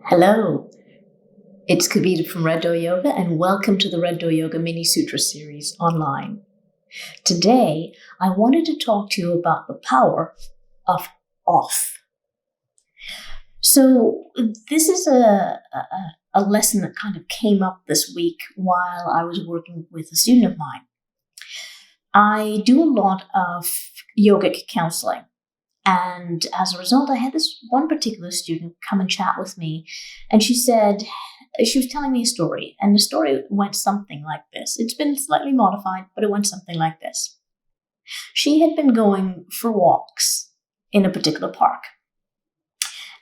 Hello, it's Kavita from Red Door Yoga, and welcome to the Red Door Yoga Mini Sutra series online. Today, I wanted to talk to you about the power of off. So this is a lesson that kind of came up this week while I was working with a student of mine. I do a lot of yogic counseling. And as a result, I had this one particular student come and chat with me, and she was telling me a story, and the story went something like this. It's been slightly modified, but it went something like this. She had been going for walks in a particular park,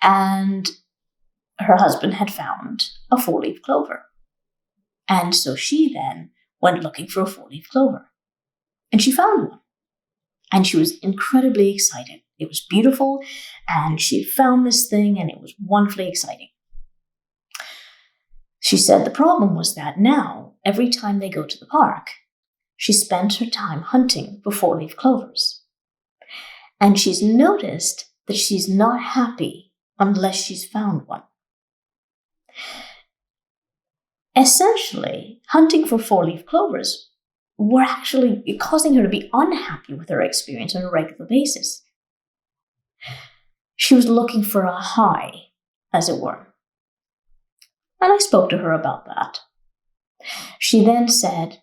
and her husband had found a four-leaf clover. And so she then went looking for a four-leaf clover, and she found one. And she was incredibly excited. It was beautiful, and she had found this thing, and it was wonderfully exciting. She said the problem was that now, every time they go to the park, she spends her time hunting for four-leaf clovers. And she's noticed that she's not happy unless she's found one. Essentially, hunting for four-leaf clovers were actually causing her to be unhappy with her experience on a regular basis. She was looking for a high, as it were. And I spoke to her about that. She then said,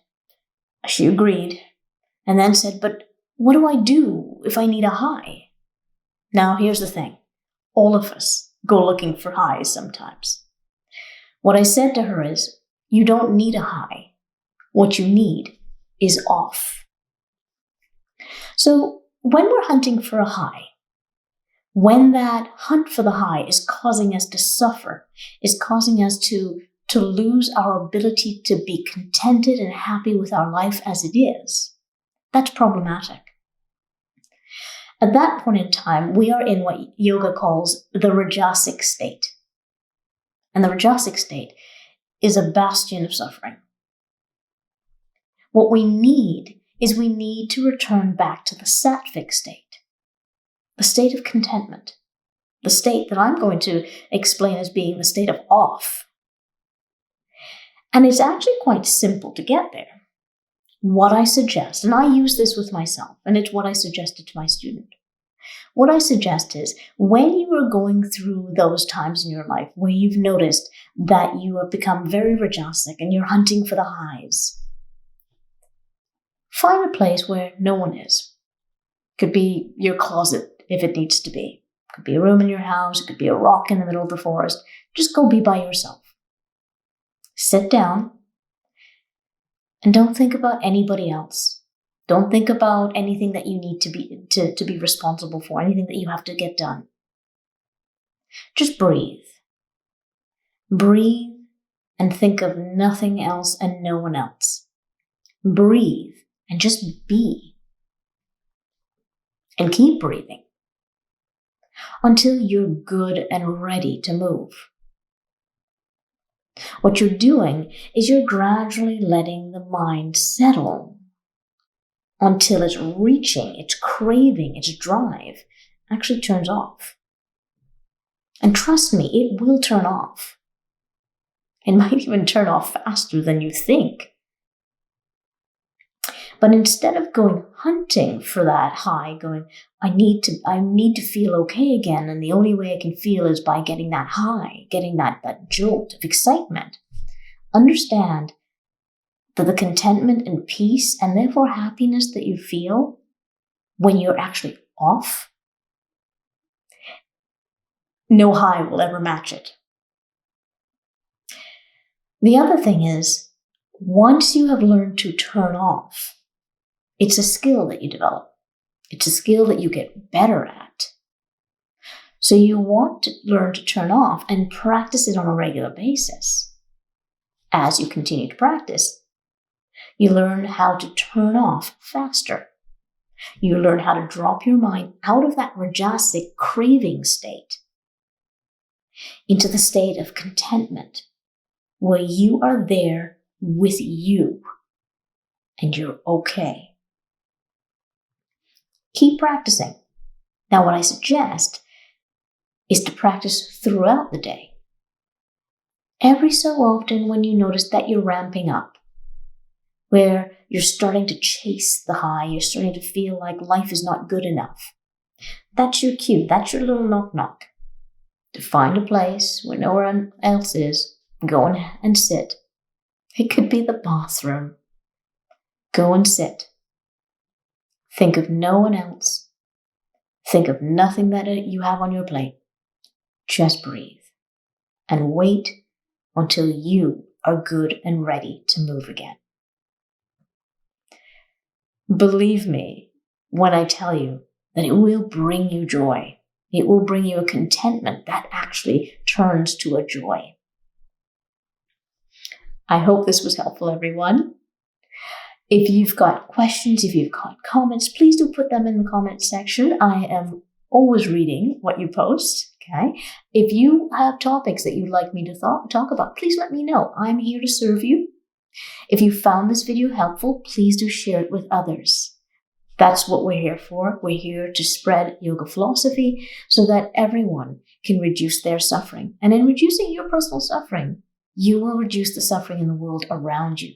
she agreed, and then said, but what do I do if I need a high? Now, here's the thing. All of us go looking for highs sometimes. What I said to her is, you don't need a high. What you need is off. So when we're hunting for a high, when that hunt for the high is causing us to suffer, is causing us to lose our ability to be contented and happy with our life as it is, that's problematic. At that point in time, we are in what yoga calls the rajasic state. And the rajasic state is a bastion of suffering. What we need to return back to the sattvic state, the state of contentment, the state that I'm going to explain as being the state of off. And it's actually quite simple to get there. What I suggest, and I use this with myself, and it's what I suggested to my student. What I suggest is when you are going through those times in your life where you've noticed that you have become very rajasic and you're hunting for the highs, find a place where no one is. Could be your closet if it needs to be. Could be a room in your house. It could be a rock in the middle of the forest. Just go be by yourself. Sit down and don't think about anybody else. Don't think about anything that you need to be responsible for, anything that you have to get done. Just breathe. Breathe and think of nothing else and no one else. Breathe. And just be. And keep breathing until you're good and ready to move. What you're doing is you're gradually letting the mind settle until it's reaching, its craving, its drive actually turns off. And trust me, it will turn off. It might even turn off faster than you think. But instead of going hunting for that high, going, I need to feel okay again, and the only way I can feel is by getting that high, getting that jolt of excitement. Understand that the contentment and peace, and therefore happiness that you feel when you're actually off, no high will ever match it. The other thing is, once you have learned to turn off, it's a skill that you develop. It's a skill that you get better at. So you want to learn to turn off and practice it on a regular basis. As you continue to practice, you learn how to turn off faster. You learn how to drop your mind out of that rajasic craving state into the state of contentment, where you are there with you and you're okay. Keep practicing. Now, what I suggest is to practice throughout the day. every so often when you notice that you're ramping up, where you're starting to chase the high, you're starting to feel like life is not good enough, that's your cue. That's your little knock knock to find a place where no one else is. Go and sit. It could be the bathroom. Go and sit. Think of no one else. Think of nothing that you have on your plate. Just breathe and wait until you are good and ready to move again. Believe me when I tell you that it will bring you joy. It will bring you a contentment that actually turns to a joy. I hope this was helpful, everyone. If you've got questions, if you've got comments, please do put them in the comments section. I am always reading what you post, okay? If you have topics that you'd like me to talk about, please let me know. I'm here to serve you. If you found this video helpful, please do share it with others. That's what we're here for. We're here to spread yoga philosophy so that everyone can reduce their suffering. And in reducing your personal suffering, you will reduce the suffering in the world around you.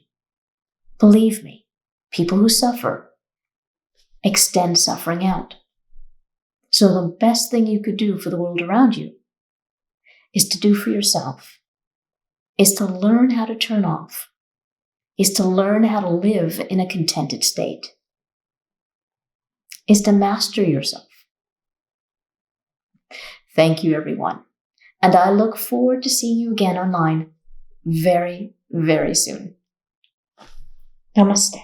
Believe me, people who suffer extend suffering out. So the best thing you could do for the world around you is to do for yourself, is to learn how to turn off, is to learn how to live in a contented state, is to master yourself. Thank you, everyone. And I look forward to seeing you again online very, very soon. Namaste.